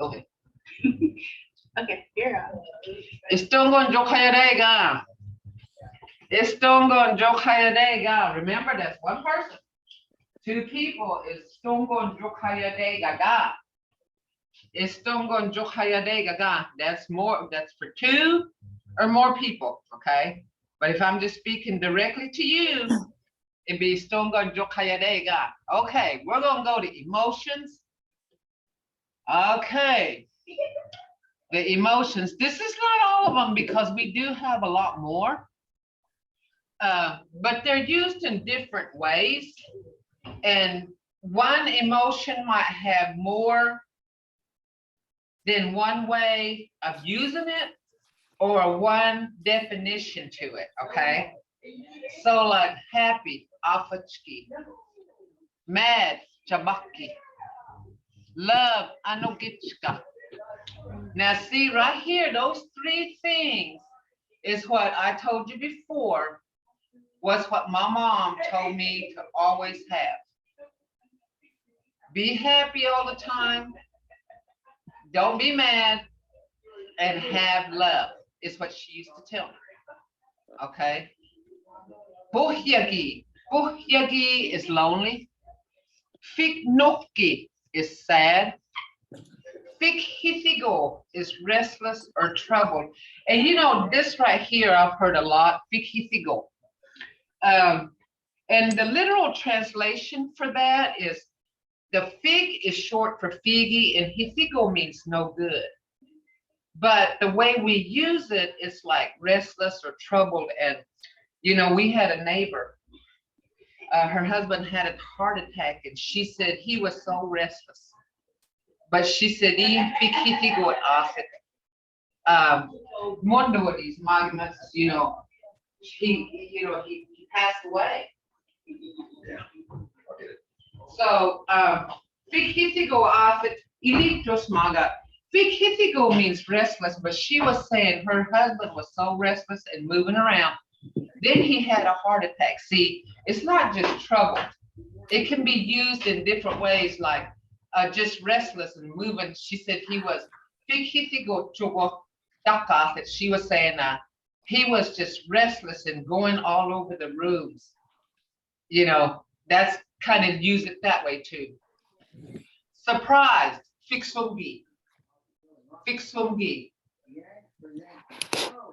Okay. Okay, you're up. Istongon Jokayadega. Istongon Jokayadega. Remember, that's one person. Two people is Stongon Jokayadega. Istongon Jokayadega. That's more, that's for two or more people, okay? But if I'm just speaking directly to you, it'd be Stongon Jokayadega. Okay, we're gonna go to emotions. Okay. The emotions. This is not all of them because we do have a lot more. But they're used in different ways. And one emotion might have more than one way of using it or one definition to it, okay? So like happy, afachki, mad, chabaki, love, anogitchka. Now see right here, those three things is what I told you before was what my mom told me to always have. Be happy all the time, don't be mad, and have love is what she used to tell me, okay? Puhyagi, puhyagi is lonely. Fiknoki is sad. Fikhithigo is restless or troubled. And you know, this right here, I've heard a lot, fikhithigo. And the literal translation for that is the fig is short for figgy and hithigo means no good. But the way we use it is like restless or troubled. And, you know, we had a neighbor, her husband had a heart attack and she said he was so restless. But she said, you know, he passed away. So, Fikhithigo afit ilitos maga. Fikhithigo means restless, but she was saying her husband was so restless and moving around. Then he had a heart attack. See, it's not just trouble. It can be used in different ways, like just restless and moving. She said he was Fikhithigo chogo daka. She was saying he was just restless and going all over the rooms. You know, that's kind of use it that way too. Surprised, fixungi, fixungi.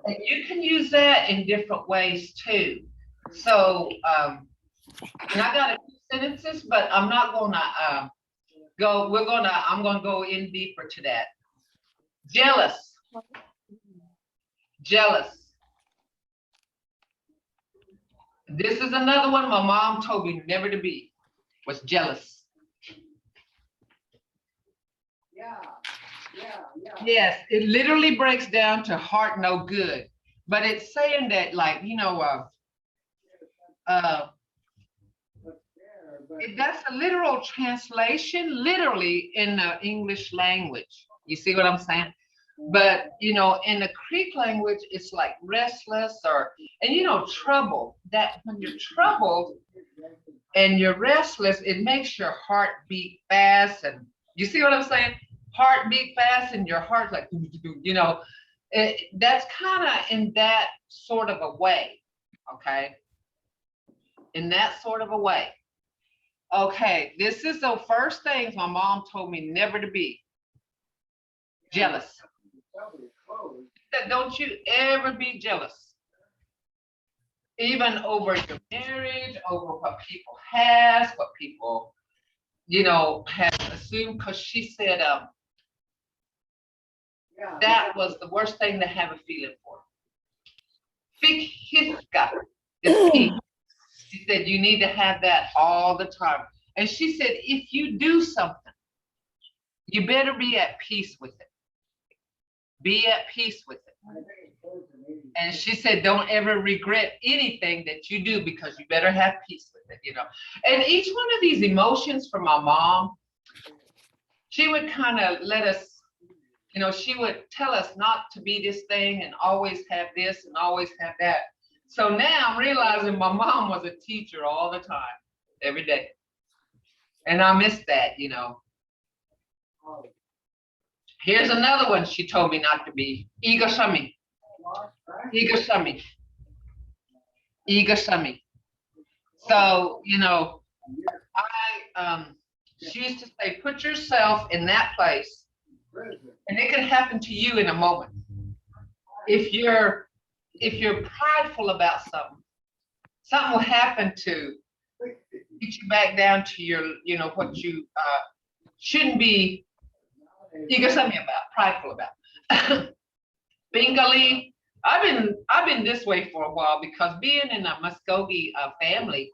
And you can use that in different ways too. So, and I got a few sentences, but I'm not gonna I'm gonna go in deeper to that. Jealous, jealous. This is another one my mom told me never to be, was jealous. Yes, it literally breaks down to heart no good, but it's saying that like, you know, that's a literal translation, literally in the English language. You see what I'm saying? But you know, in the Creek language, it's like restless or, and you know, trouble. That when you're troubled and you're restless, it makes your heart beat fast. And you see what I'm saying? Heart beat fast and your heart like, you know, that's kind of in that sort of a way, okay? In that sort of a way. Okay, this is the first things my mom told me never to be. Jealous. That don't you ever be jealous. Even over your marriage, over what people has, what people, you know, have assumed, because she said that was the worst thing to have a feeling for. Fikhiska is peace. She said you need to have that all the time. And she said if you do something, you better be at peace with it. Be at peace with it. And she said don't ever regret anything that you do because you better have peace with it, you know. And each one of these emotions from my mom, she would kind of let us, you know, she would tell us not to be this thing and always have this and always have that. So now I'm realizing my mom was a teacher all the time, every day. And I miss that, you know. Here's another one she told me not to be. Igasami. Igasami. Igasami. So, you know, she used to say, put yourself in that place, and it can happen to you in a moment. If you're prideful about something will happen to get you back down to your, you know, what you shouldn't be prideful about. Bengali, I've been this way for a while because being in a Mvskoke family,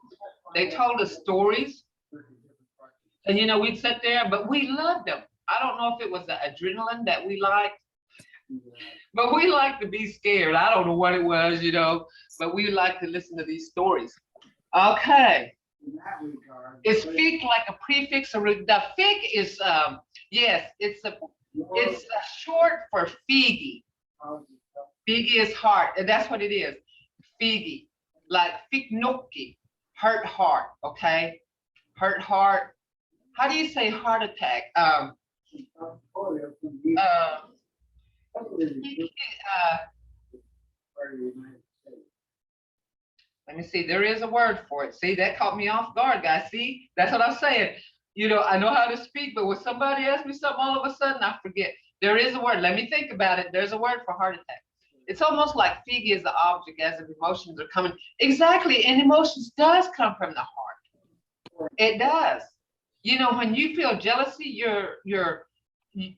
they told us stories, and you know we'd sit there, but we loved them. I don't know if it was the adrenaline that we liked, but we liked to be scared. I don't know what it was, you know, but we like to listen to these stories. Okay. Is fig like a prefix or the fig is yes, it's a short for figgy. Figgy is heart, and that's what it is. Figgy, like fignoki, hurt heart. Okay, hurt heart. How do you say heart attack? Let me see. There is a word for it. See, that caught me off guard, guys. See, that's what I'm saying. You know, I know how to speak, but when somebody asks me something, all of a sudden I forget. There is a word. Let me think about it. There's a word for heart attack. It's almost like figgy is the object as if emotions are coming. Exactly, and emotions does come from the heart. It does. You know, when you feel jealousy,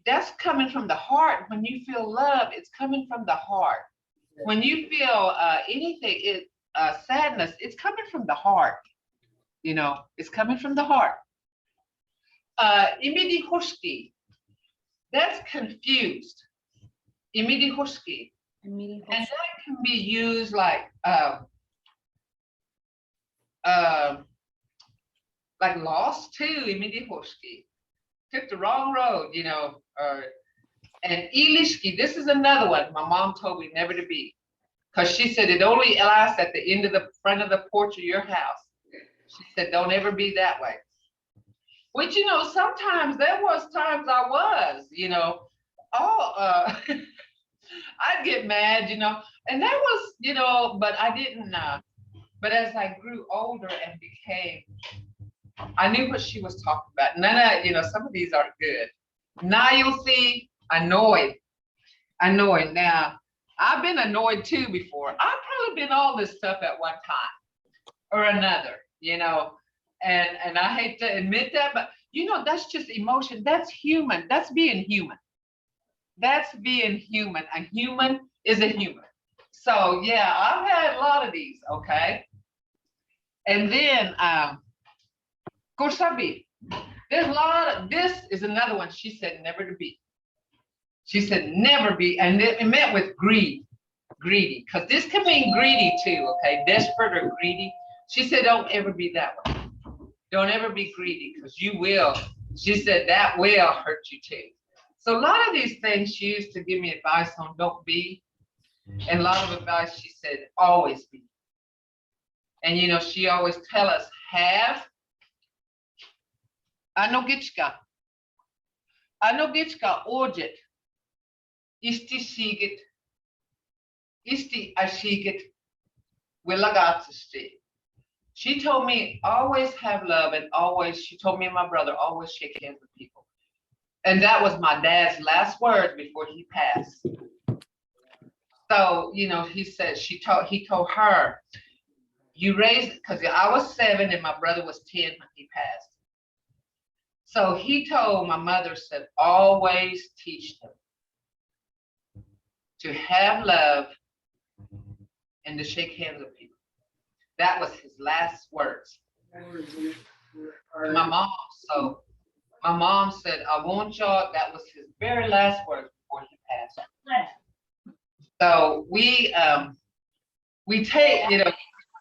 that's coming from the heart. When you feel love, it's coming from the heart. When you feel anything, sadness, it's coming from the heart. You know, it's coming from the heart. Imidi hushki, that's confused. Imidi hushki. And that can be used like lost too, imidi hushki. Took the wrong road, you know. And ilishki, this is another one my mom told me never to be. Because she said it only lasts at the end of the front of the porch of your house. She said, don't ever be that way. Which, you know, sometimes there was times I was, you know, I'd get mad, you know, and that was, you know, but I didn't, but as I grew older and became, I knew what she was talking about. None of, you know, some of these aren't good. Now you'll see, annoyed. Now, I've been annoyed too before. I've probably been all this stuff at one time or another, you know, and I hate to admit that, but you know, that's just emotion. That's human. That's being human. That's being human. A human is a human. So yeah, I've had a lot of these, okay? And then Kursabi, there's a lot of, this is another one she said never to be. She said never be, and it meant with greedy, because this can mean greedy too, okay? Desperate or greedy. She said don't ever be that way. Don't ever be greedy, because you will. She said that will hurt you too. So a lot of these things she used to give me advice on don't be, and a lot of advice she said always be. And you know, she always tell us have anogichka orjet. Isti sigit, isti ashigit, willagatsisti. She told me always have love, and always, she told me and my brother always shake hands with people. And that was my dad's last words before he passed. So, you know, he said, he told her, you raised, because I was 7 and my brother was 10 when he passed. So he told my mother, said, always teach them to have love and to shake hands with people. That was his last words. And my mom said, I want y'all, that was his very last words before he passed. So we take, you know,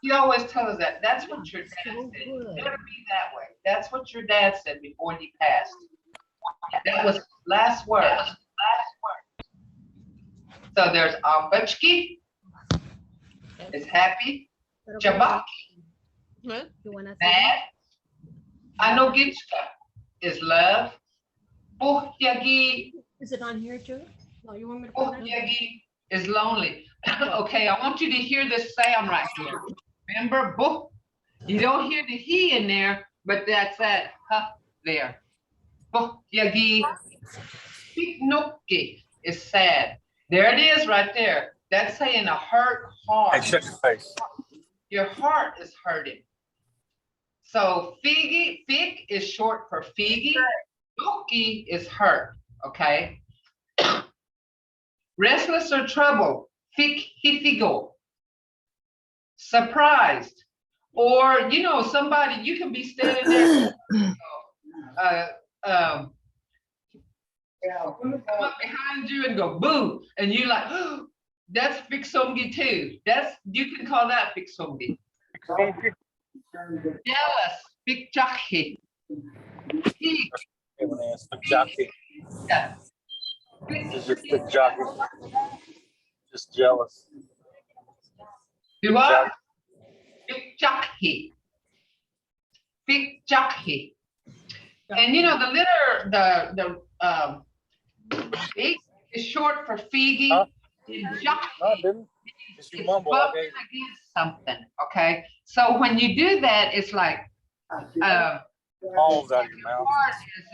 he always tells us that. That's what your dad said. Never be that way. That's what your dad said before he passed. That was his last words. So there's Ambachki is happy. Jabaki, mad. Anogichka is love. Buhyagi Is it on here too? No, you want me to Oh, put it? yagi is lonely. Okay, I want you to hear this sound right here. Remember, book. You don't hear the he in there, but that's that huh there. Book yagi. Piknoki is sad. There it is right there. That's saying a hurt heart. Hey, shut your face. Your heart is hurting. So figi, fig is short for figi. Noki is hurt. Okay. Restless or troubled. Fig hifigo. Surprised. Or somebody, you can be standing there. Come up behind you and go boo, and you like, oh, that's fiksongi too. You can call that fiksongi. Jealous, fikchahi. Jockey. Yeah. Just a jockey. Just jealous. Do what? Fikchahi. Fikchahi. And the fig is short for figi. Huh? Jahi No, I didn't. Just you mumble. I bumping gave against something. Okay. So when you do that, it's like balls out of your mouth. is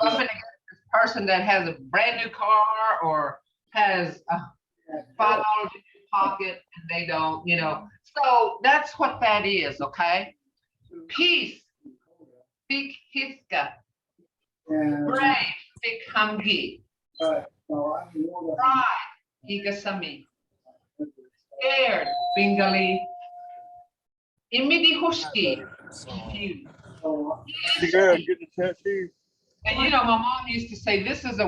bumping against this person that has a brand new car or has $5 in your pocket and they don't, So that's what that is, okay? Peace, big hiska, brave, big hamgi, pride, higasami, scared, bingali, imidi huski, confused. Yeah, get the tattoo. And my mom used to say, this is the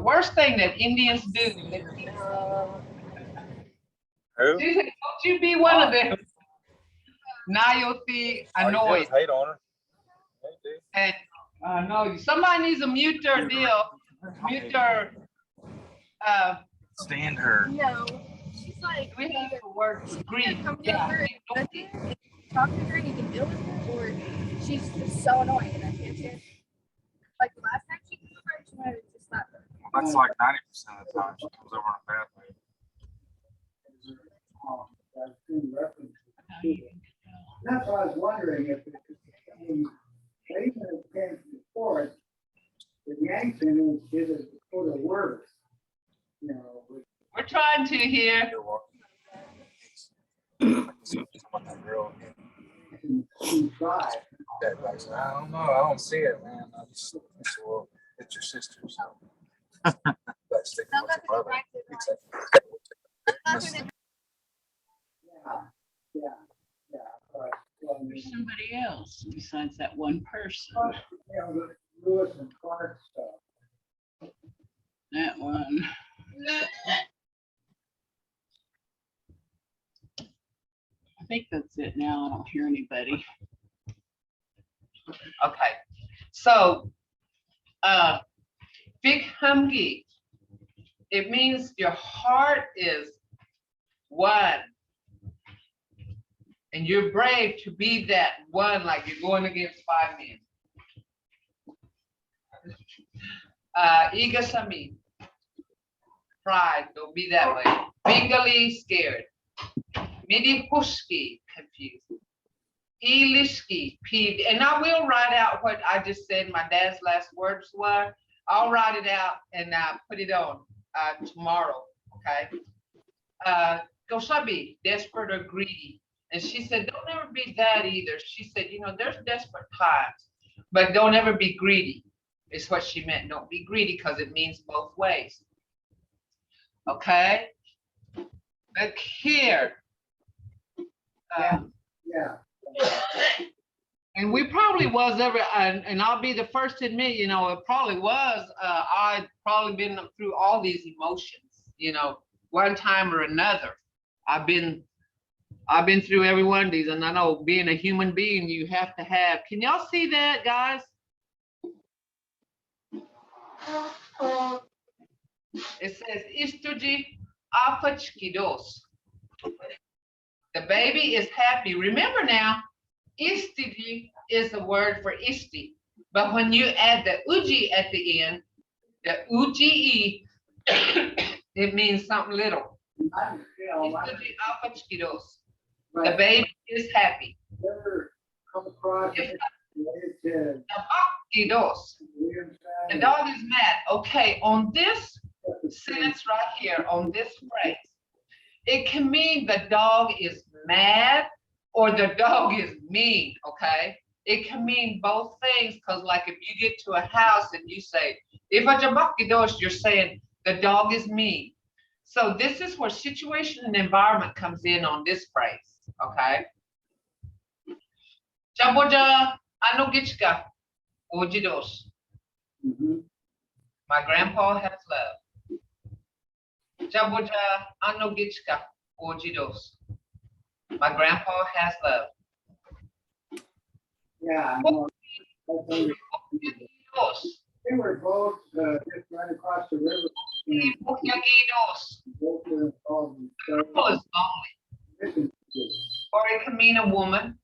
worst thing that Indians do. Who? She said, don't you be one of them. Now you'll see annoyed. Hate on her. And no, somebody needs to mute their deal. Mute their. Stand her. No, she's like, We have to work for grief. come Yeah. over and talk to her and you can deal with her, or she's just so annoying and I can't stand it. Like the last time she came over, she wanted to just slap her. That's like 90% of the time she comes over in a bad mood. That's what I was wondering if even before it, the Yankton is a sort of worse. We're trying to here. That girl. I don't know. I don't see it, man. Well, it's your sister, so. That's sticking with your brother. There's somebody else besides that one person. Lewis and Clark stuff. That one. I think that's it now. I don't hear anybody. Okay. So, big hamgi. It means your heart is one. And you're brave to be that one, like you're going against 5 men. Igasami, pride, don't be that way. Bingali, scared. Midi huski, confused. Ilishki, peeved. And I will write out what I just said my dad's last words were. I'll write it out and put it on tomorrow, okay? Gosabi, desperate or greedy. And she said, don't ever be that either. She said, there's desperate times, but don't ever be greedy, is what she meant. Don't be greedy because it means both ways. Okay? Look here. Yeah. And we probably was and I'll be the first to admit, it probably was, I'd probably been through all these emotions, one time or another. I've been through every one of these, and I know being a human being, you have to have. Can y'all see that, guys? It says istuji afachkidos. The baby is happy. Remember now, istiji is the word for isti, but when you add the uji at the end, The UGE, it means something little. I, you know, I Istuji apachikidos. The baby is happy. never come across it related to Apachikidos. William The Sang. dog is mad. Okay, on this sentence right here, on this phrase, it can mean the dog is mad or the dog is mean, okay? It can mean both things, because like if you get to a house and you say, if a jabakidosh, you're saying the dog is mean. So this is where situation and environment comes in on this phrase, okay? Jaboja anogichka ojidos. Mhm. My grandpa has love. Jaboja anogichka ojidos. My grandpa has love. Yeah, I know. That's understandable. Dos. They were both just right across the river. And Dos. both were involved in People is lonely, mission. or it can mean a woman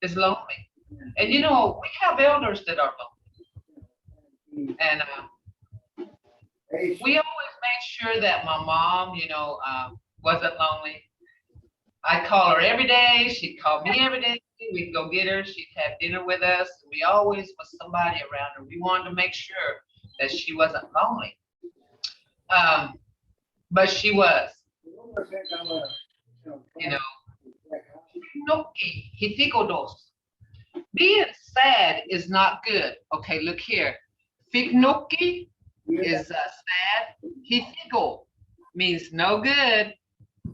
is lonely. And you know, we have elders that are lonely. And we always made sure that my mom, you know, wasn't lonely. I'd call her every day. She'd call me every day. We'd go get her. She'd have dinner with us. We always was somebody around her. We wanted to make sure that she wasn't lonely. But she was, you know. Noki, hitigodos. Being sad is not good. Okay, look here. Fiknoki is sad. Hitigo means no good.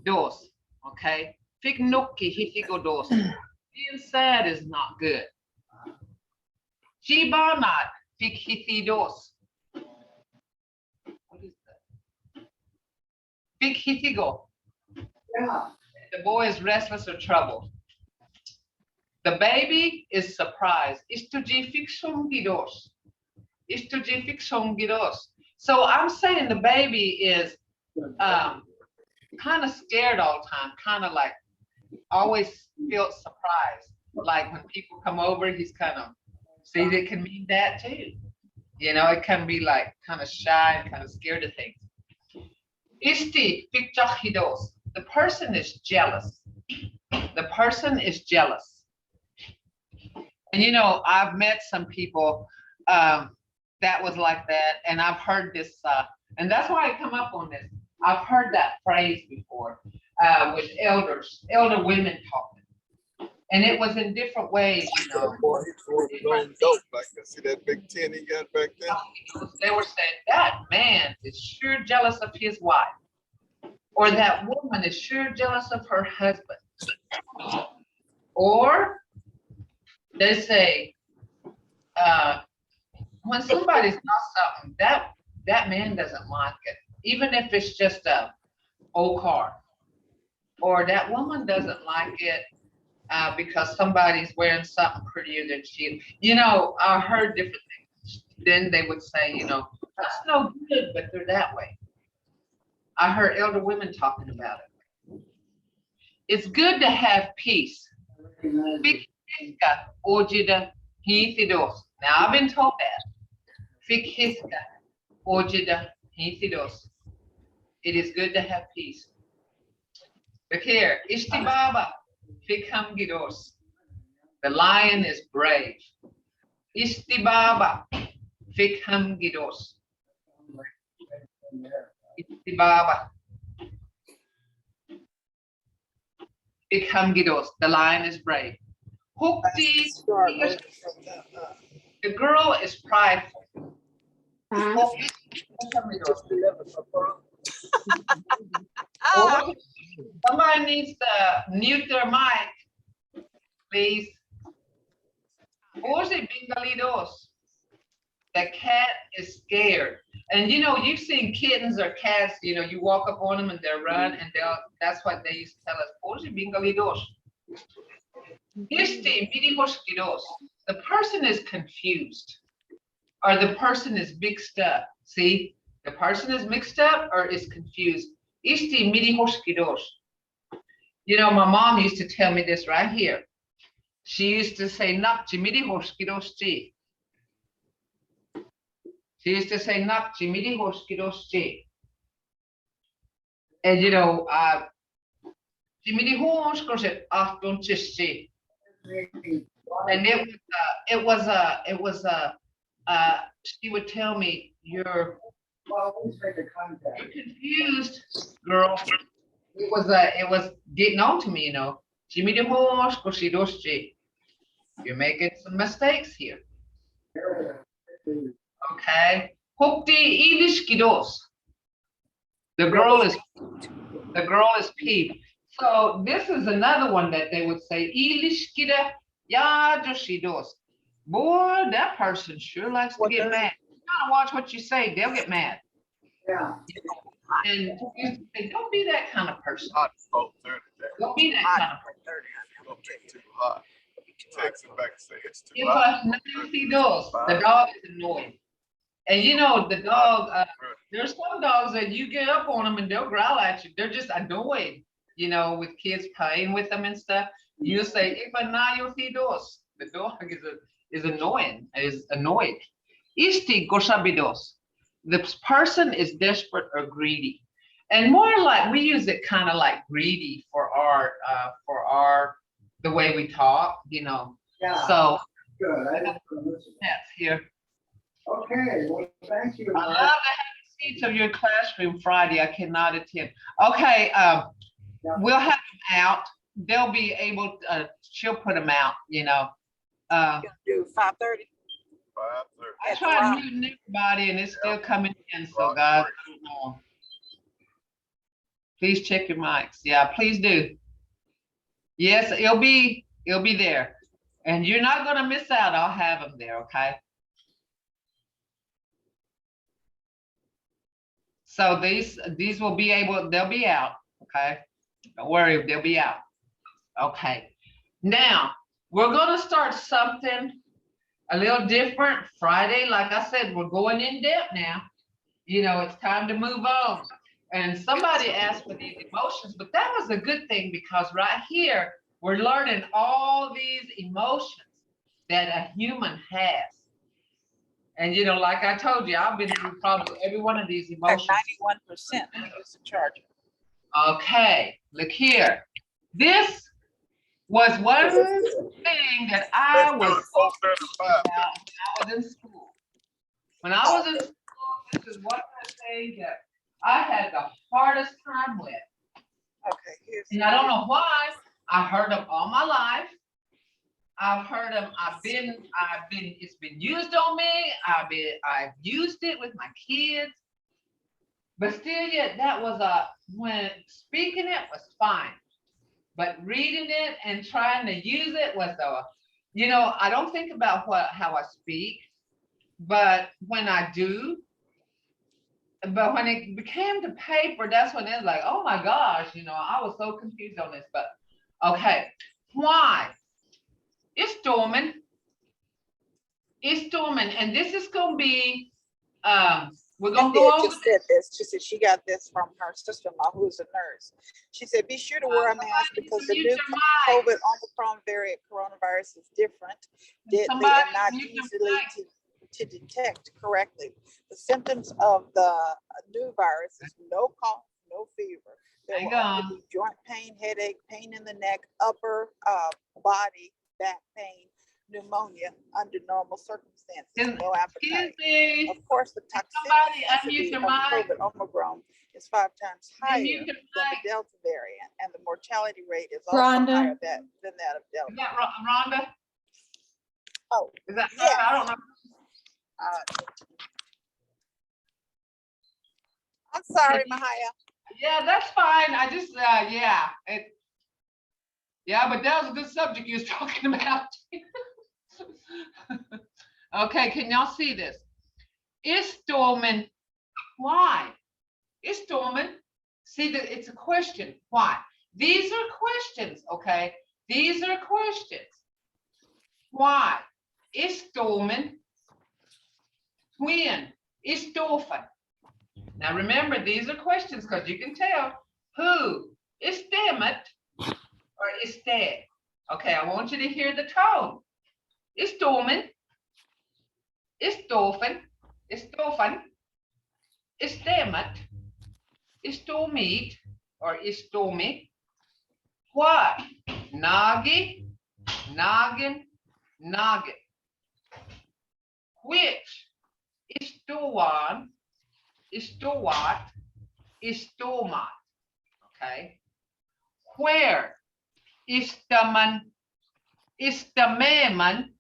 Dos. Okay. Fiknoki, hitigodos. Being sad is not good. Jibanat, fikhitidos. What is that? Fikhitigo. Yeah. The boy is restless or troubled. The baby is surprised. Istujifixongidos. Istujifixongidos. So I'm saying the baby is kind of scared all the time, kind of like always feels surprised. Like when people come over, he's kind of, see, it can mean that too. You know, it can be like kind of shy and kind of scared of things. Isti, the person is jealous. The person is jealous. And you know, I've met some people that was like that, and I've heard this, and that's why I come up on this. I've heard that phrase before with elder women talking, and it was in different ways, you know. Boy, he's going dope. Like I see that big 10 he got back there. They were saying that man is sure jealous of his wife, or that woman is sure jealous of her husband, or they say when somebody's got something, that man doesn't like it, even if it's just a old car, or that woman doesn't like it because somebody's wearing something prettier than she. You know, I heard different things. Then they would say, you know, that's no good, but they're that way. I heard elder women talking about it. It's good to have peace. Now I've been told that. It is good to have peace. Look here, Ishtibaba, Fikhamgidos. The lion is brave. Ishtibaba, Fikhamgidos. Ishtibaba. Fikhamgidos. The lion is brave. Hukti, the girl is prideful. Somebody needs to mute their mic, please. The cat is scared. And you know, you've seen kittens or cats, you know, you walk up on them and they'll run, and that's what they used to tell us. The person is confused, or the person is mixed up. See, the person is mixed up or is confused. You know, my mom used to tell me this right here. She used to say, she She used to say, "Nakchi midi hoshkiroshi." And you know, Jimmy Horns goes at after Chishi. And she would tell me, you're confused, girl. It was getting on to me, you know. Jimmy the Horns goes you're making some mistakes here. Okay. Hopti Ilishkidos. The girl is peeved. So this is another one that they would say, Ilishkida Yadoshidos. Boy, that person sure likes to get mad. You gotta watch what you say, they'll get mad. Yeah. And you used to say, don't be that kind of person. Hot 4:30 there. Don't be that kind of person. Don't get too hot. Text it back and say it's too If hot. the dog is annoying. And you know, the dog, there's some dogs that you get up on them and they'll growl at you. They're just annoyed, you know, with kids playing with them and stuff. You say, the dog is annoying, is annoyed. Isti goshabidos. The person is desperate or greedy. And more like, we use it kind of like greedy for our, the way we talk, you know. Yeah. So Good. I didn't listen. that's here. Okay, well, thank you. I love to have the seats of your classroom Friday. I cannot attend. Okay, we'll have them out. They'll be able to, she'll put them out, you know. Do 5:30. 5:30. I try to mute everybody and it's still coming in, so guys, I don't know. Please check your mics. Yeah, please do. Yes, it'll be there. And you're not gonna miss out. I'll have them there, okay? So these will be they'll be out, okay? Don't worry, they'll be out. Okay. Now, we're gonna start something a little different Friday. Like I said, we're going in depth now. You know, it's time to move on. And somebody asked for these emotions, but that was a good thing because right here, we're learning all these emotions that a human has. And you know, like I told you, I've been through probably every one of these emotions. 91% is the charger. Okay, look here. This was one thing that I was about when I was in school. When I was in school, this is one of the things that I had the hardest time with. Okay, And I don't know why. I heard them all my life. I've heard them. It's been used on me. I've used it with my kids. But still yet, that was when speaking it was fine. But reading it and trying to use it was you know, I don't think about how I speak, but when I do, but when it became the paper, that's when it's like, oh my gosh, you know, I was so confused on this, but okay. Why? It's storming. It's storming, and this is gonna be, we're gonna go over just said this. She said she got this from her sister-in-law, who's a nurse. She said, be sure to wear a mask because the new COVID Omicron variant coronavirus is different, deadly, and not easily to detect correctly. The symptoms of the new virus is no cough, no fever. There will only be joint pain, headache, pain in the neck, upper body, back pain, pneumonia under normal circumstances, no appetite. Of course, the toxicity of COVID Omicron is 5 times higher than the Delta variant, and the mortality rate is also higher than that of Delta. Is that Rhonda? Oh, is that? Yes. I don't know. I'm sorry, Mvhayv. Yeah, that's fine. I just, yeah, but that was a good subject you was talking about. Okay, can y'all see this? It's storming. Why? It's storming. See that it's a question. Why? These are questions, okay? These are questions. Why? It's storming. When? It's dolphin. Now remember, these are questions because you can tell who is stammet or is dead. Okay, I want you to hear the tone. It's storming. It's dolphin. Istofan, istemat, istomit, or istomi. What? Nagi, noggin, noggin. Which? Istowan, istowat, istomat. Okay. Where? Istaman, istameman,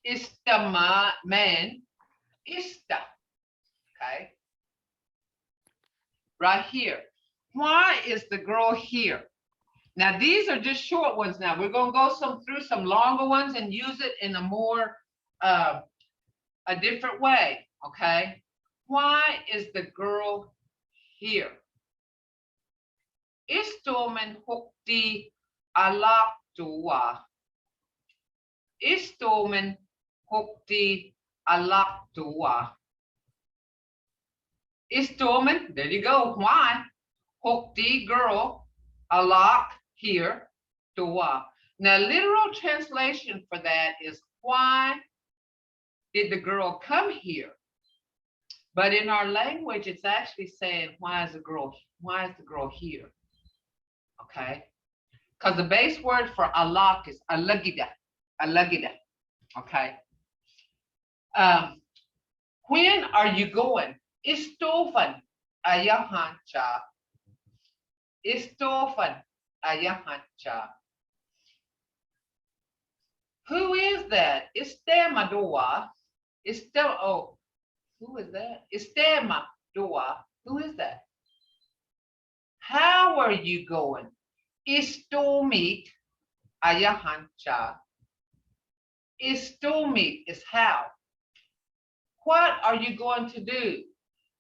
istaman, ista. Okay. Right here. Why is the girl here? Now, these are just short ones now. We're going to go through some longer ones and use it in a more, a different way, okay? Why is the girl here? Istomen hukti alak tua. Istomen hukti alak tua. Istomen, there you go. Why? Hukti, girl, alak, here, tua. Now, literal translation for that is why did the girl come here? But in our language, it's actually saying why is the girl here? Okay, because the base word for alak is alagida, alagida. Okay. When are you going? Istofan ayahancha. Istofan ayahancha. Who is that? Istemadoa. Oh, who is that? Istemadoa. Who is that? How are you going? Istomit ayahancha. Istomit is how. What are you going to do?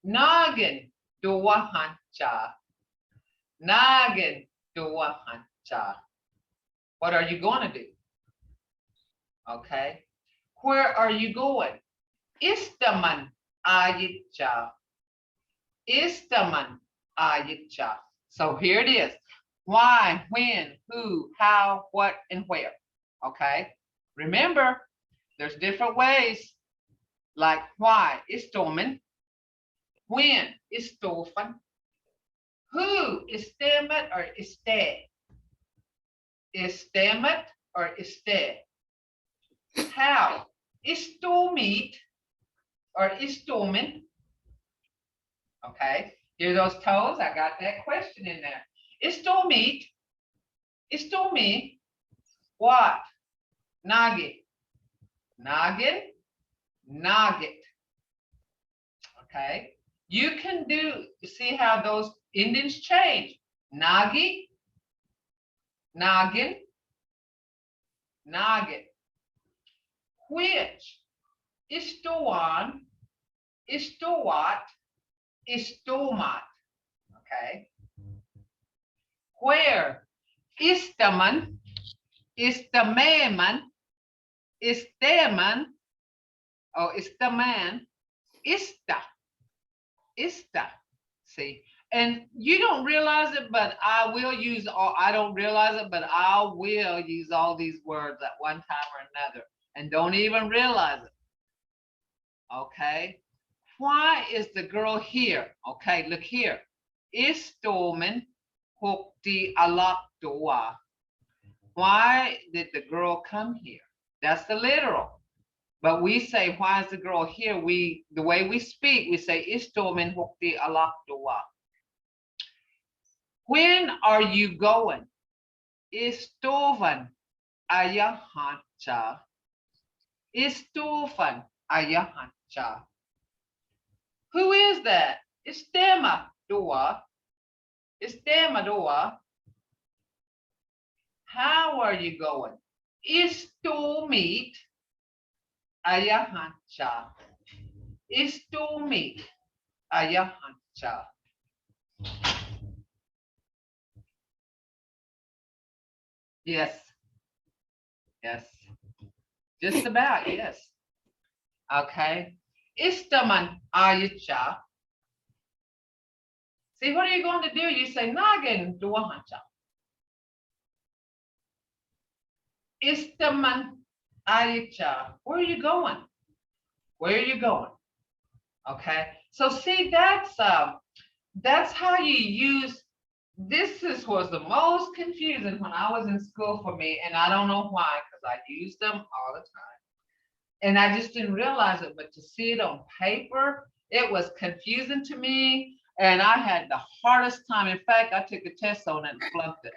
Nagin doahancha. Nagin doahancha. What are you going to do? Okay. Where are you going? Istaman ayitcha. Istaman ayitcha. So here it is. Why, when, who, how, what, and where. Okay. Remember, there's different ways. Like why, istomen. When, istofan. Who, istemet or iste. Istemet or iste. How, istomit or istomen. Okay, hear those toes? I got that question in there. Istomit, istomi, what? Nagit, nagin, nagit. Okay, you can see how those endings change. Nagi, nagin, nagit. Which? Istowan, istowat, istomat. Okay. Where? Istaman, istameman, isteman, or istaman, ista, ista. See, and you don't realize it, but I will use all, I don't realize it, but I will use all these words at one time or another and don't even realize it. Okay. Why is the girl here? Okay, look here. Istomen hukti alak doa. Why did the girl come here? That's the literal. But we say, why is the girl here? The way we speak, we say, istomen hukti alak doa. When are you going? Istovan ayahancha. Istofan ayahancha. Who is that? Istema doa. Istema doa. How are you going? Istomit ayahancha. Istomit ayahancha. Yes. Yes. Just about, yes. Okay. Istaman ayacha. See, what are you going to do? You say nagin duahancha. Istaman ayacha. Where are you going? Where are you going? Okay, so see, that's how you use. Was the most confusing when I was in school for me, and I don't know why, because I used them all the time. And I just didn't realize it, but to see it on paper, it was confusing to me. And I had the hardest time. In fact, I took a test on it and flunked it.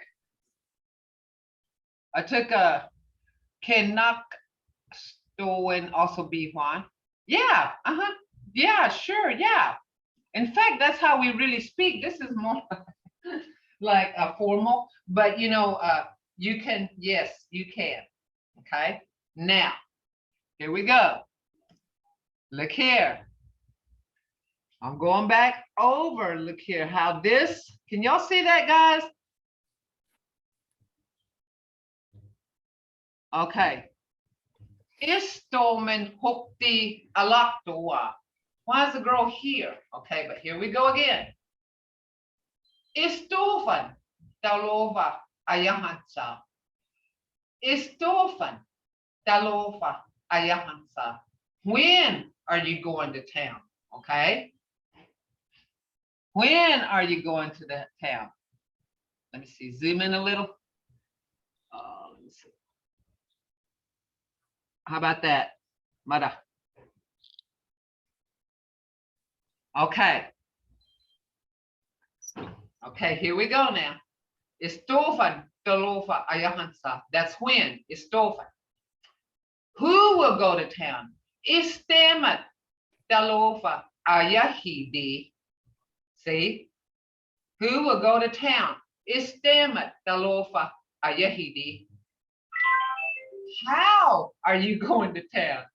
I took a cannot stolen also be one. Yeah, yeah, sure, yeah. In fact, that's how we really speak. This is more like a formal, but you can, yes, you can. Okay, now here we go. Look here. I'm going back over. Look here how this, can y'all see that, guys? Okay. Istomen hokti alaktoa. Why is the girl here? Okay, but here we go again. Istofan dalova ayahansa. Istofan dalova ayahansa. When are you going to town? Okay. When are you going to the town? Let me see, zoom in a little. Let me see. How about that? Mada. Okay. Okay, here we go now. Istofan dalova ayahansa. That's when. Istofan. Who will go to town? Istemat dalova ayahidi. See? Who will go to town? Istemat dalova ayahidi. How are you going to town?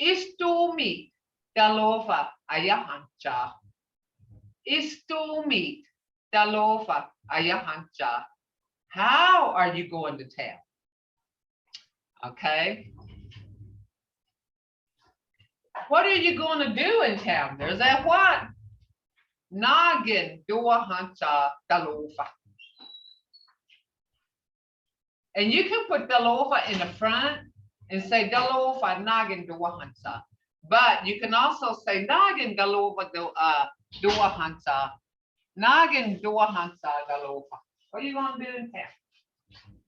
Istumi dalova ayahancha. Istumi dalova ayahancha. How are you going to town? Okay. What are you going to do in town? There's that what? Nagin duahancha dalova. And you can put dalova in the front and say dalova nagin duahancha. But you can also say nagin dalova duahancha. Nagin duahancha dalova. What are you going to do in town?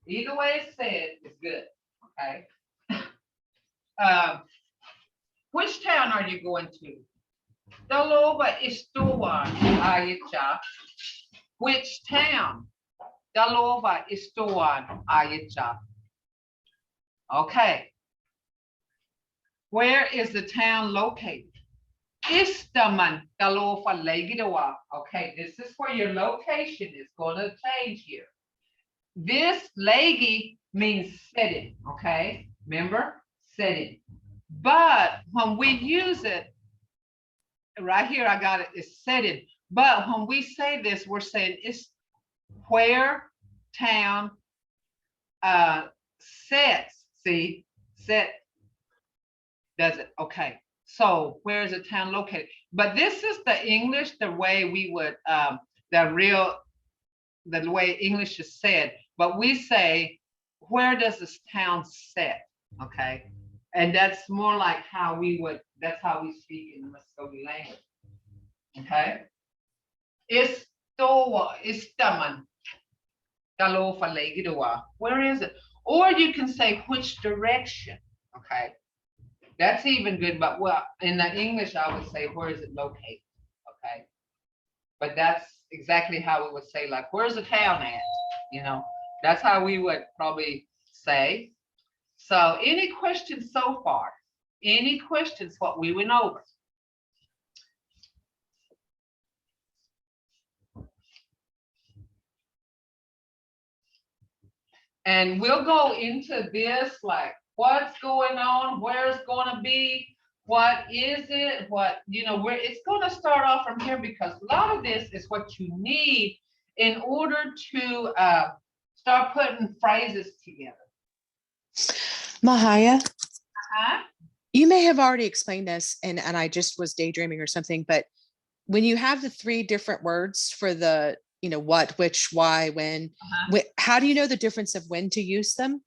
Either way it's said is good. Okay. Which town are you going to? Dalova istuan ayacha. Which town? Dalova istuan ayacha. Okay. Where is the town located? Istaman dalova legidawa. Okay, this is where your location is going to change here. This legi means setting. Okay, remember setting. But when we use it, right here, I got it, it's setting. But when we say this, we're saying it's where town sets. See, set does it. Okay, so where is the town located? But this is the English, the way we would, the way English is said. But we say, where does this town set? Okay. And that's more like how we would, that's how we speak in the Mvskoke language. Okay. Istaman dalofa legidawa. Where is it? Or you can say which direction. Okay. That's even good, but well, in the English, I would say, where is it located? Okay. But that's exactly how we would say, like, where's the town at? You know, that's how we would probably say. So any questions so far? Any questions what we went over? And we'll go into this, like what's going on, where it's going to be, what is it, what, where it's going to start off from here, because a lot of this is what you need in order to start putting phrases together. Mvhayv, Huh? you may have already explained this and I just was daydreaming or something, but when you have the 3 different words for the, what, which, why, when, how do you know the difference of when to use them?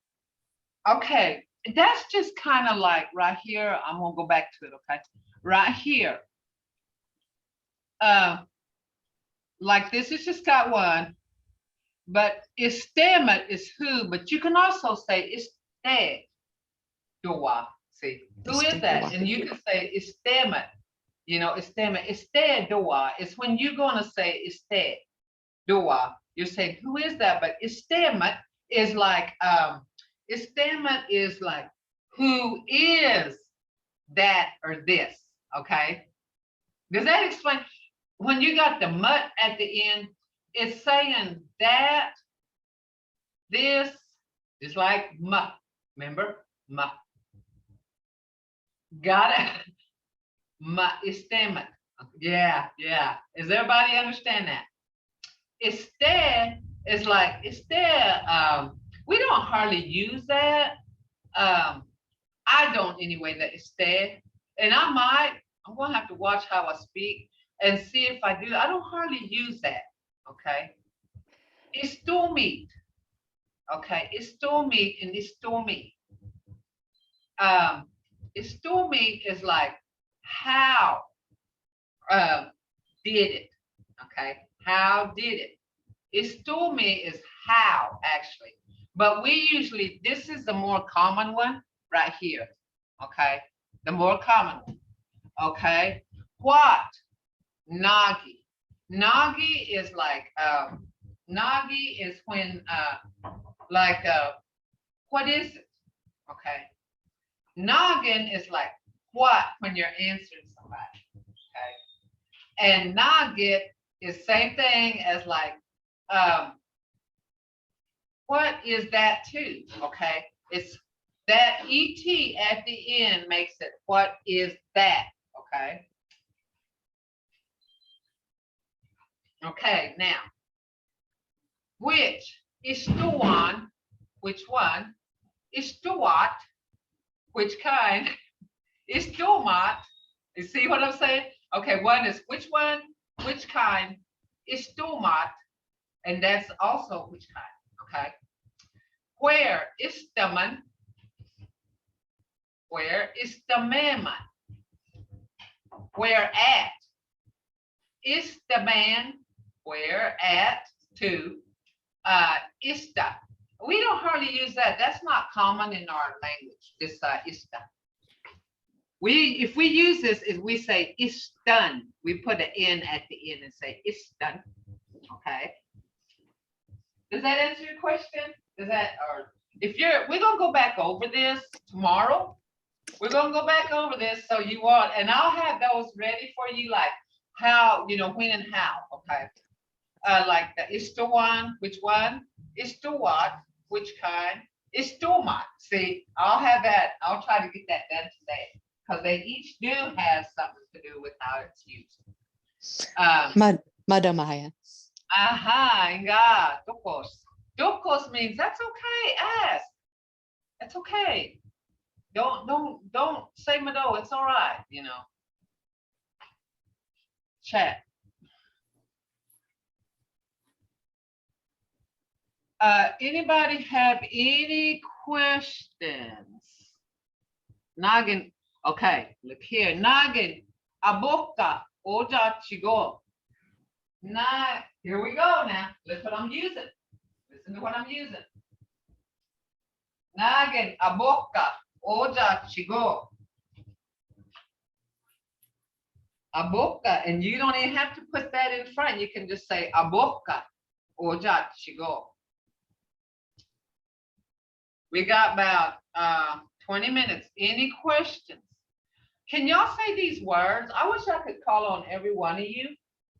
Okay, that's just kind of like right here. I'm gonna go back to it, okay? Right here. like this is just got one, but istemet is who, but you can also say iste doa. See, who is that? And you can say istemet, you know, istemet, iste doa. It's when you're gonna say iste doa, you're saying who is that? But istemet is like istemet is like who is that or this, okay? Does that explain? When you got the mut at the end, it's saying that, this, just like ma, remember? Ma. Got it? Ma istemet. Yeah, yeah. Does everybody understand that? Iste is like, iste, we don't hardly use that. I don't anyway, that iste. And I'm gonna have to watch how I speak and see if I do. I don't hardly use that, okay? Istumit, okay? Istumit and istumit. Istumit is like how did it, okay? How did it? Istumi is how, actually. But we usually, this is the more common one right here, okay? The more common one, okay? What? Nagi. Nagi is like, Nagi is when, like, what is it? Okay. Noggin is like what when you're answering somebody, okay? And nugget is same thing as like, what is that too? Okay, it's that et at the end makes it what is that? Okay. Okay, now which is Stuan, which one is Stuart, which kind is Stumat. You see what I'm saying? Okay, one is which one, which kind is Stumat, and that's also which kind. Okay, where is the man? Where is the man? Where at is the man? Where at to ista. We don't hardly use that. That's not common in our language. This ista. If we use this, is we say istan. We put an N at the end and say istan. Okay. Does that answer your question? Does that, or if we're gonna go back over this tomorrow. We're gonna go back over this so you want, and I'll have those ready for you, like how, you know, when and how. Okay. Like the is to one, which one? Is to what? Which kind? Is to what? See, I'll have that. I'll try to get that done today because they each do have something to do with how it's used. Madamaya. Aha, yeah, dokos. Dokos means that's okay. Ask. That's okay. Don't say Mado. It's all right. You know. Chat. Anybody have any questions? Nagin, okay, look here. Nagin, aboka, oja chigo. Here we go now. Look what I'm using. Listen to what I'm using. Nagin, aboka, oja chigo. Aboka, and you don't even have to put that in front. You can just say aboka, oja chigo. We got about 20 minutes. Any questions? Can y'all say these words? I wish I could call on every one of you,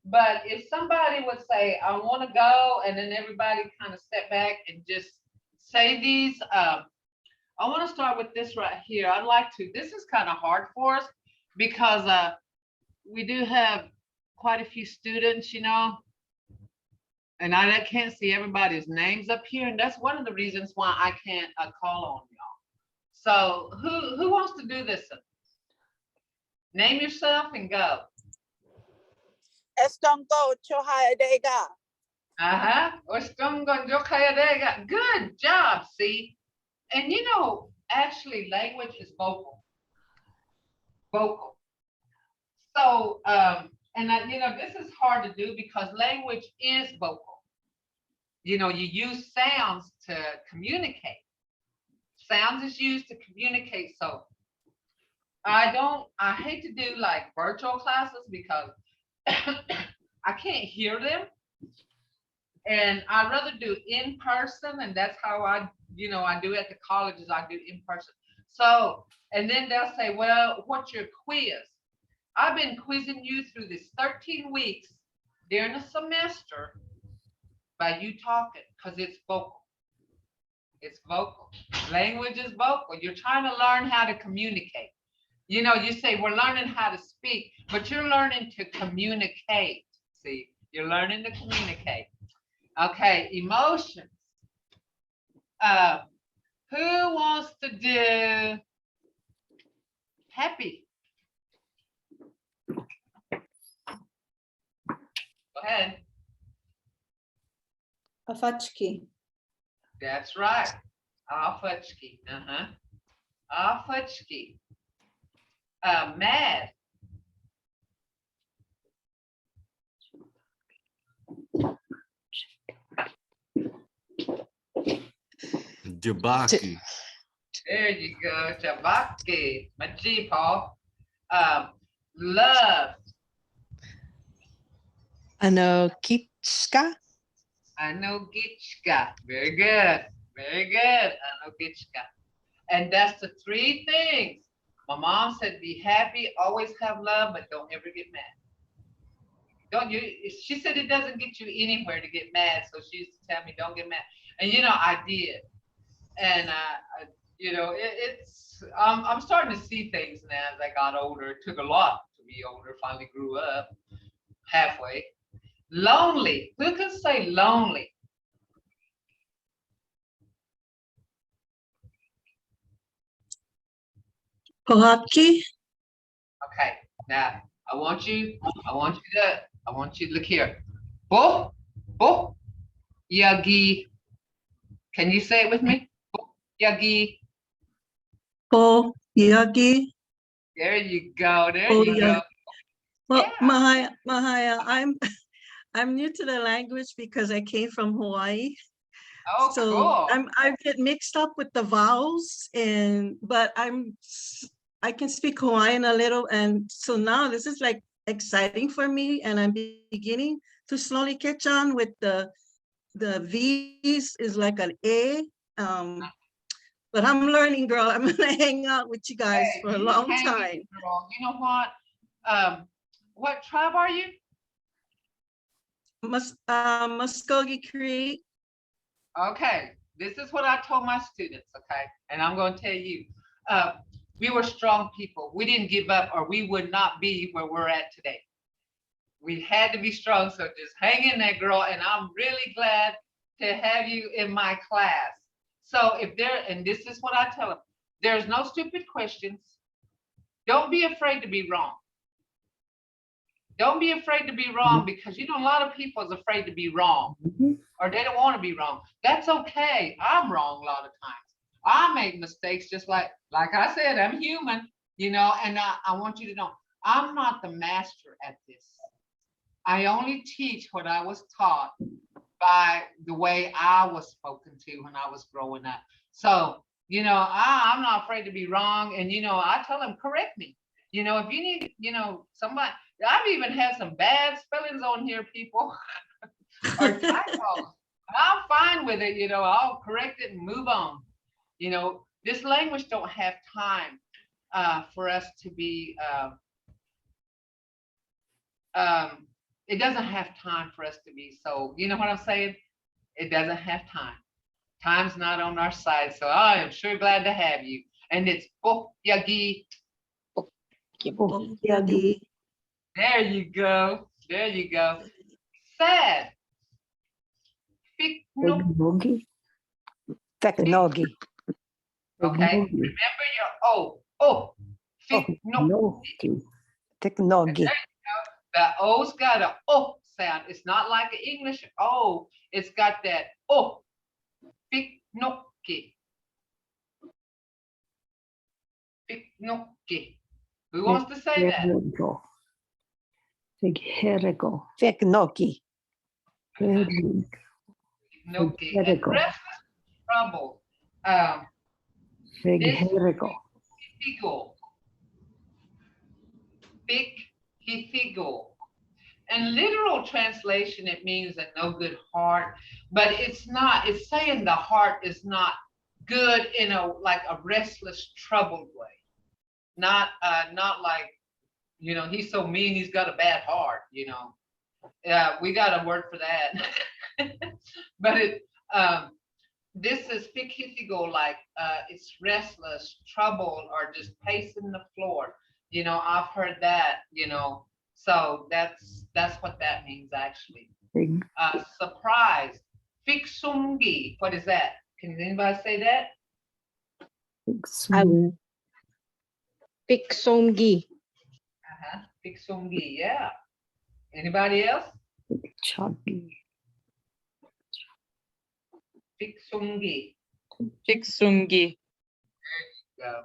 but if somebody would say, I want to go, and then everybody kind of step back and just say these. I want to start with this right here. I'd like to, this is kind of hard for us because we do have quite a few students, you know, and I can't see everybody's names up here, and that's one of the reasons why I can't call on y'all. So who wants to do this? Name yourself and go. Estongo Chohaidega. Good job, see? And you know, actually language is vocal. Vocal. So, And this is hard to do because language is vocal. You use sounds to communicate. Sounds is used to communicate. So I hate to do like virtual classes because I can't hear them. And I'd rather do in person, and that's how I do at the colleges, I do in person. So, and then they'll say, well, what's your quiz? I've been quizzing you through this 13 weeks during the semester by you talking, because it's vocal. It's vocal. Language is vocal. You're trying to learn how to communicate. You say we're learning how to speak, but you're learning to communicate. See, you're learning to communicate. Okay, emotions. Who wants to do happy? Go ahead. Afachki. That's right. Afachki. Afachki. Mad. Jabaki. There you go, Jabaki. Maji, Paul. Love. Anokitska. Anogitchka. Very good. Very good. Anogitchka. And that's the three things. My mom said, be happy, always have love, but don't ever get mad. Don't you? She said it doesn't get you anywhere to get mad. So she used to tell me, don't get mad. And I did. And I'm starting to see things now as I got older. It took a lot to be older, finally grew up halfway. Lonely. Who can say lonely? Pohapki. Okay, now I want you to look here. Bo yagi. Can you say it with me? Bo yagi. Po Yagi. There you go. There you go. Well, Yeah. Mvhayv, I'm new to the language because I came from Hawaii. Oh, So cool. I get mixed up with the vowels, but I can speak Hawaiian a little, and so now this is like exciting for me, and I'm beginning to slowly catch on with the V's is like an A. But I'm learning, girl. I'm gonna hang out with you guys Hey, for a you long hang with time. me, girl. You know what? What tribe are you? Mvskoke Creek. Okay, this is what I told my students, okay? And I'm going to tell you, we were strong people. We didn't give up, or we would not be where we're at today. We had to be strong, so just hang in there, girl. And I'm really glad to have you in my class. So and this is what I tell them, there's no stupid questions. Don't be afraid to be wrong. Don't be afraid to be wrong, because a lot of people is afraid to be wrong, or they don't want to be wrong. That's okay. I'm wrong a lot of times. I make mistakes, just like I said, I'm human, and I want you to know, I'm not the master at this. I only teach what I was taught by the way I was spoken to when I was growing up. So, I'm not afraid to be wrong. And, I tell them, correct me. If you need, somebody, I've even had some bad spellings on here, people, or typos. I'm fine with it, I'll correct it and move on. This language don't have time for us to be, it doesn't have time for us to be, so you know what I'm saying? It doesn't have time. Time's not on our side, so I am sure glad to have you. And it's bo yagi. Yagi. There you go. There you go. Sad. Technology. Technology. Okay. Remember your O. O. Technology. The O's got a O sound. It's not like an English O. It's got that O. Piknoki. Piknoki. Who wants to say that? Figerico. Fignoki. Noki. And restless trouble. Figerico. Figo. Big Hifigo. And literal translation, it means a no good heart, but it's not, it's saying the heart is not good in a like a restless, troubled way. Not like, you know, he's so mean, he's got a bad heart, you know. We got a word for that. But it this is fikifigo, like it's restless, troubled, or just pacing the floor. You know, I've heard that, you know. So that's what that means actually. Surprise. Fixungi. What is that? Can anybody say that? Fixongi. Fixungi, yeah. Anybody else? Fixungi. Fixungi. Go.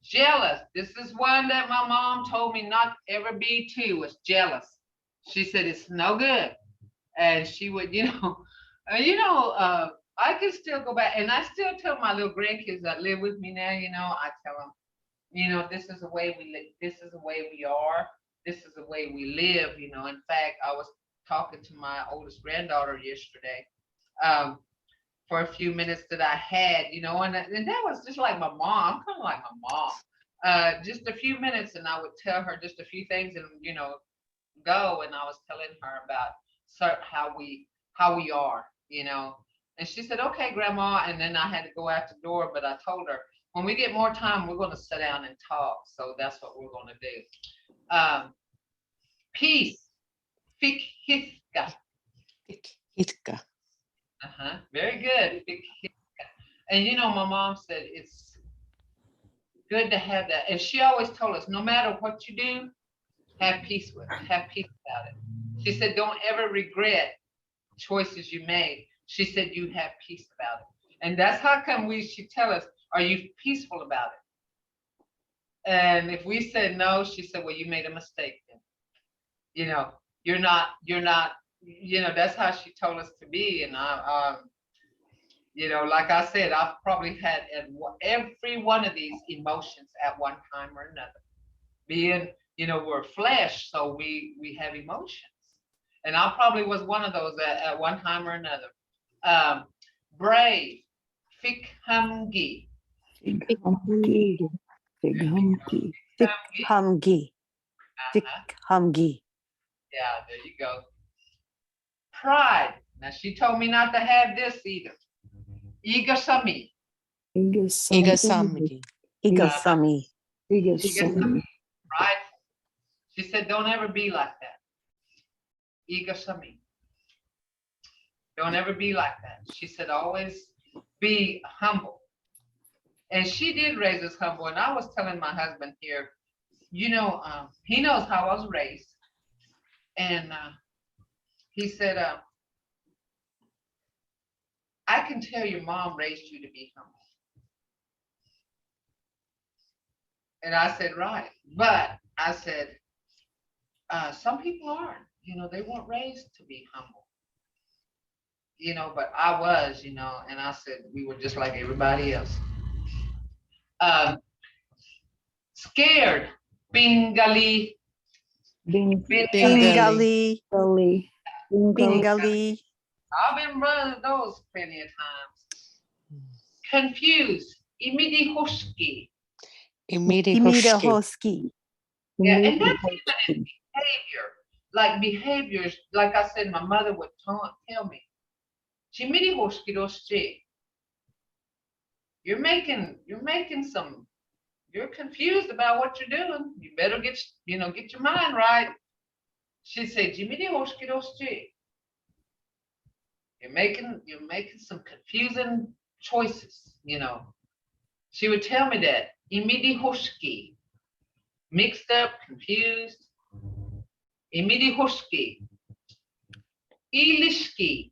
Jealous. This is one that my mom told me not to ever be too, was jealous. She said it's no good. And she would, I can still go back and I still tell my little grandkids that live with me now, you know, I tell them, you know, this is the way we live, this is the way we are, this is the way we live, you know. In fact, I was talking to my oldest granddaughter yesterday. For a few minutes that I had, you know, and that was just like my mom, kind of like my mom. Just a few minutes, and I would tell her just a few things, and you know, go. And I was telling her about how we are, you know. And she said, "Okay, Grandma." And then I had to go out the door, but I told her when we get more time, we're going to sit down and talk. So that's what we're going to do. Peace. Fikhitka. Hitka. Very good. And you know, my mom said it's good to have that. And she always told us, no matter what you do, have peace with it. Have peace about it. She said, don't ever regret choices you made. She said, you have peace about it. And that's how come she'd tell us, are you peaceful about it? And if we said no, she said, well, you made a mistake then. You know, you're not, you know, that's how she told us to be. And you know, like I said, I've probably had every one of these emotions at one time or another. Being, you know, we're flesh, so we have emotions. And I probably was one of those at one time or another. Brave. Fikhamgi. Fighamgi. Fighamgi. Fighamgi. Fighamgi. Yeah, there you go. Pride. Now she told me not to have this either. Igasami. Igasami. Igasami. Igasami. Right? She said, don't ever be like that. Igasami. Don't ever be like that. She said, always be humble. And she did raise us humble. And I was telling my husband here, you know, he knows how I was raised. And he said, I can tell your mom raised you to be humble. And I said, right. But I said, some people aren't, you know, they weren't raised to be humble. You know, but I was, you know, and I said, we were just like everybody else. Scared. Bengali. Bengali. Bengali. I've been running those plenty of times. Confused. Imidihoshki. Imidihoshki. Yeah, and that's even in behavior. Like behaviors, like I said, my mother would tell me, Chimidihoshki. You're confused about what you're doing. You better get your mind right. She'd say, Chimidihoshki. You're making some confusing choices, you know. She would tell me that. Imidihoshki. Mixed up, confused. Imidihoshki. Ilishki.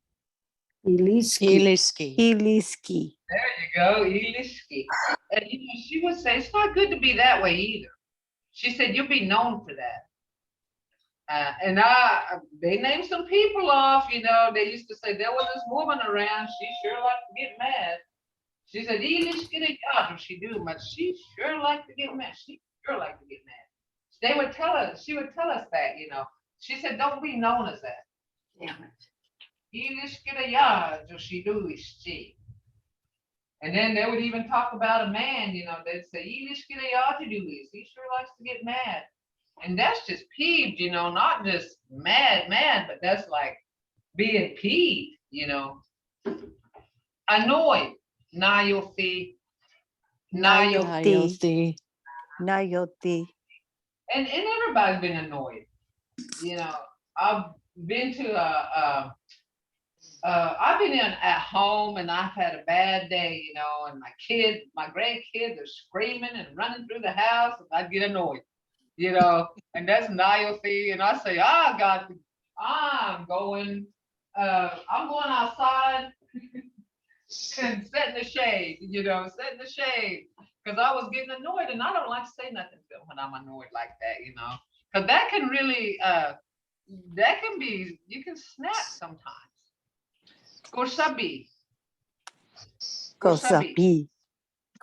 Iliski. There you go, Ilishki. And you know, she would say, it's not good to be that way either. She said, you'll be known for that. And they named some people off, they used to say there was this woman around, she sure liked to get mad. She said, "Ilish get a yard," she do, but she sure liked to get mad. She sure liked to get mad. She would tell us that, She said, "Don't be known as that." Damn it. Ilish get a yard, she do is she. And then they would even talk about a man, they'd say, "Ilish get a yard to do is. He sure likes to get mad." And that's just peeved, not just mad, but that's like being peeved, Annoyed. Nayoti. Nayoti. Nayoti. And everybody's been annoyed. I've been to I've been in at home and I've had a bad day, and my grandkids are screaming and running through the house, and I get annoyed, and that's Nayoti. And I say, God, I'm going outside and sit in the shade, sit in the shade. Because I was getting annoyed, and I don't like to say nothing to them when I'm annoyed like that, because that can really, you can snap sometimes. Kosabi. Kosabi.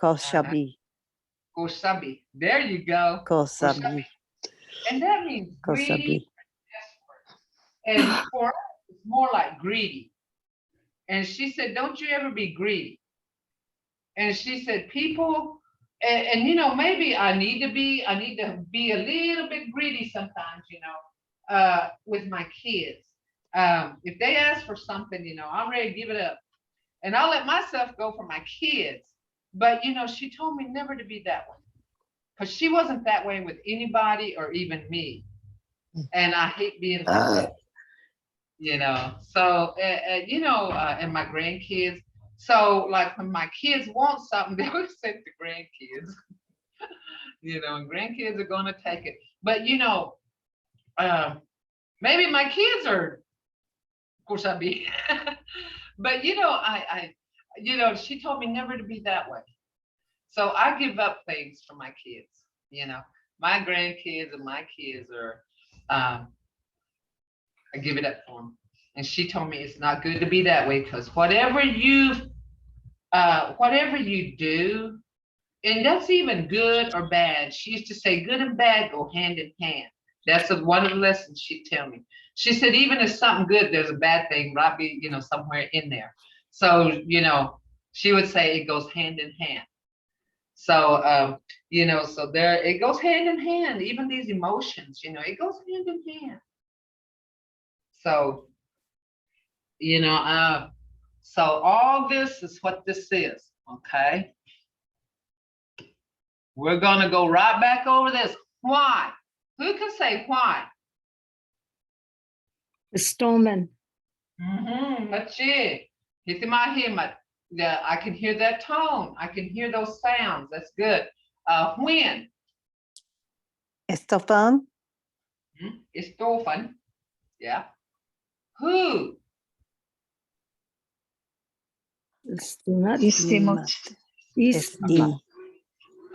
Kosabi. Kosabi. There you go. Kosabi. And that means greedy, desperate. And for us, it's more like greedy. And she said, "Don't you ever be greedy." And she said, people, and maybe I need to be a little bit greedy sometimes, with my kids. If they ask for something, I'm ready to give it up. And I'll let myself go for my kids. But, she told me never to be that way. Because she wasn't that way with anybody or even me. And I hate being like that. So, and my grandkids. So, like, when my kids want something, they would send the grandkids. And grandkids are going to take it. But, maybe my kids are, of course, I'd be. But, she told me never to be that way. So I give up things for my kids. My grandkids and my kids are, I give it up for them. And she told me it's not good to be that way, because whatever you do, and that's even good or bad. She used to say good and bad go hand in hand. That's one of the lessons she'd tell me. She said, even if something good, there's a bad thing, right? Somewhere in there. So, she would say it goes hand in hand. So, so there, it goes hand in hand. Even these emotions, it goes hand in hand. So, so all this is what this is, okay? We're gonna go right back over this. Why? Who can say why? The stoneman. That's it. Yeah, I can hear that tone. I can hear those sounds. That's good. When? Estofan. Estofan. Yeah. Who? Estimat.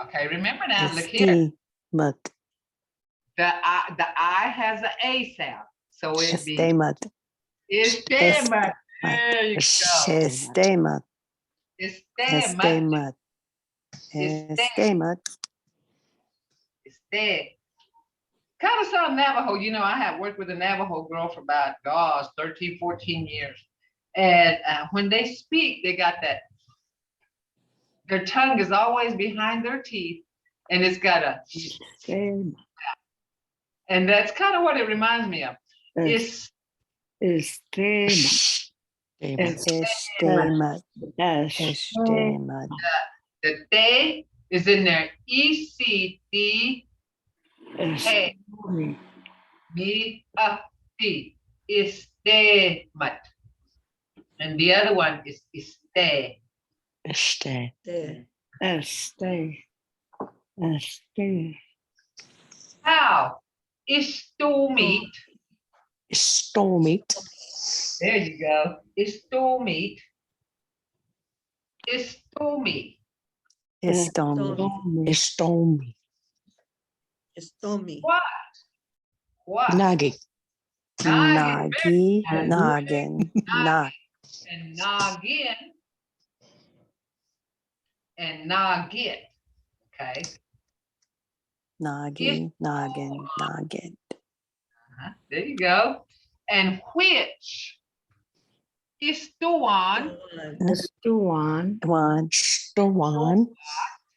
Okay, remember now, look here. The I has an A sound. So it'd be Estimat. Estimat. There you go. Estimat. Estimat. Estimat. Kind of sound Navajo. I had worked with a Navajo girl for about, 13, 14 years. And when they speak, they got that, their tongue is always behind their teeth, and it's got a, and that's kind of what it reminds me of. It's Estimat. The te is in there. E-C-D A B T. Estemat. And the other one is este. Este. How? Istomit. There you go. Istomit. Estomi. What? What? Nagi. Nagi, noggin, knock, And noggin. And nogget. Okay. noggy, noggin, noggin. There you go. And which is the one? Estuan. One, Estuan.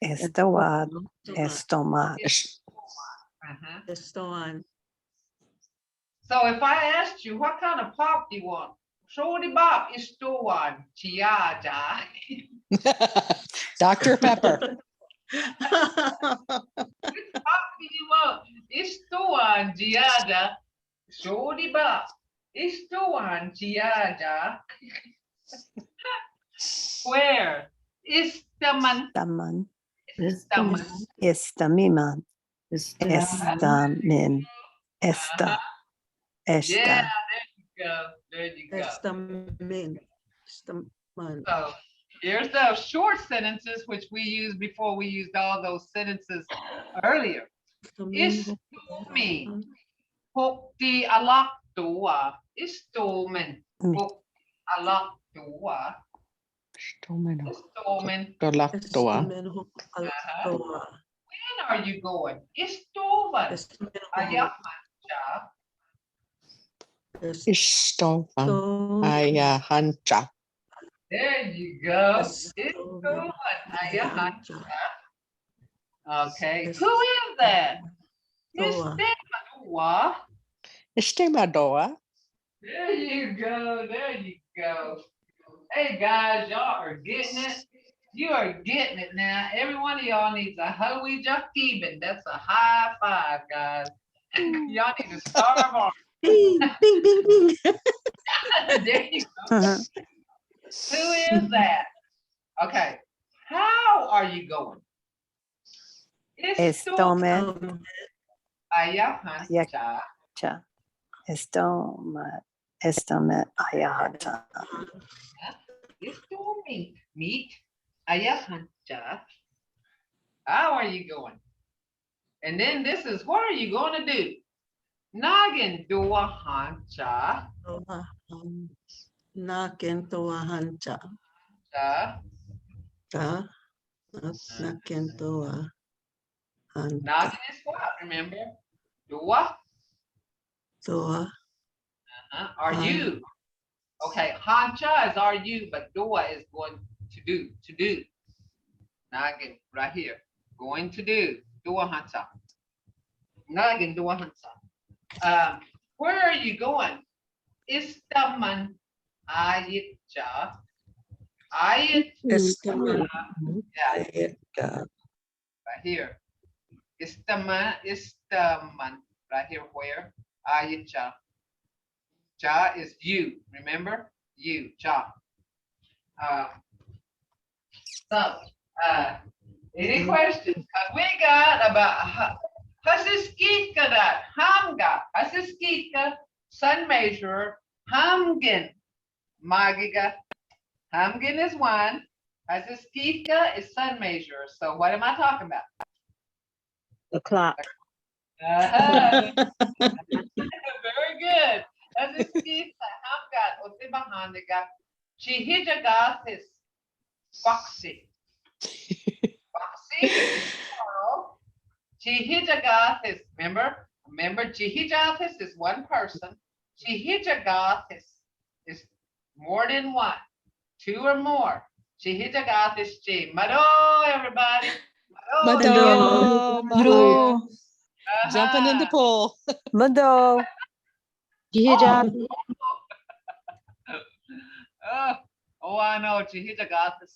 estowad, estomach. Estoan. So if I asked you, what kind of pop do you want? Shorty Bob is the one. Chiaja. Dr. Pepper. Which pop do you want? It's the one. Chiaja. Shorty Bob. It's the one. Chiaja. Where? Istaman. Taman, Istaman. estamiman, estamin, esta, Yeah, esta. there you go. There you go. Estamin. Estaman. So here's the short sentences which we used before we used all those sentences earlier. Istumi. Hokti alak tua. Istomen. Hok alak tua. Stomen. Istomen. Galactoa. Estamin. Alactoa. When are you going? Istovan. Estamin. Ayamancha. Istovan. Aya hancha. There you go. Istovan. Ayamancha. Okay. Who is that? Istemadua. Estimadoa. There you go. There you go. Hey guys, y'all are getting it. You are getting it now. Every one of y'all needs a Hoey Jakeben. That's a high five, guys. Y'all need to starve on. Bing, bing, bing, bing. There you go. Who is that? Okay. How are you going? Estomen, Ayahancha. cha, estomat, estomet, ayahacha. Istumi. Meet. Ayahancha. How are you going? And then this is what are you going to do? Nagin dua hancha. Nakin toa hancha. Cha. Ta. Nakin toa hancha. Nagin is what? Remember? Dua. Toa. Are you? Okay, hancha is are you, but dua is going to do, to do. Nagin, right here. Going to do. Dua hancha. Nagin dua hancha. Where are you going? Istaman ayitcha. Ayit. Estaman. Yeah, right here. Istaman, right here where? Ayitcha. Ja is you, remember? You, ja. Any questions? We got about Hasiskika that Hamga, Hasiskika, sun measurer, Hamgin, Magiga. Hamgin is one, Hasiskika is sun measurer. So what am I talking about? The clock. Very good. Hasiskika, Hamga, Otibahandiga, Chihijagathis, Foxy. Foxy is plural. Chihijagathis, remember Chihijagathis is one person. Chihijagathis is more than one, two or more. Chihijagathis chi. Mado, everybody. Mado, Mado. Jumping in the pool. Mado. Oh, I know Chihijagathis.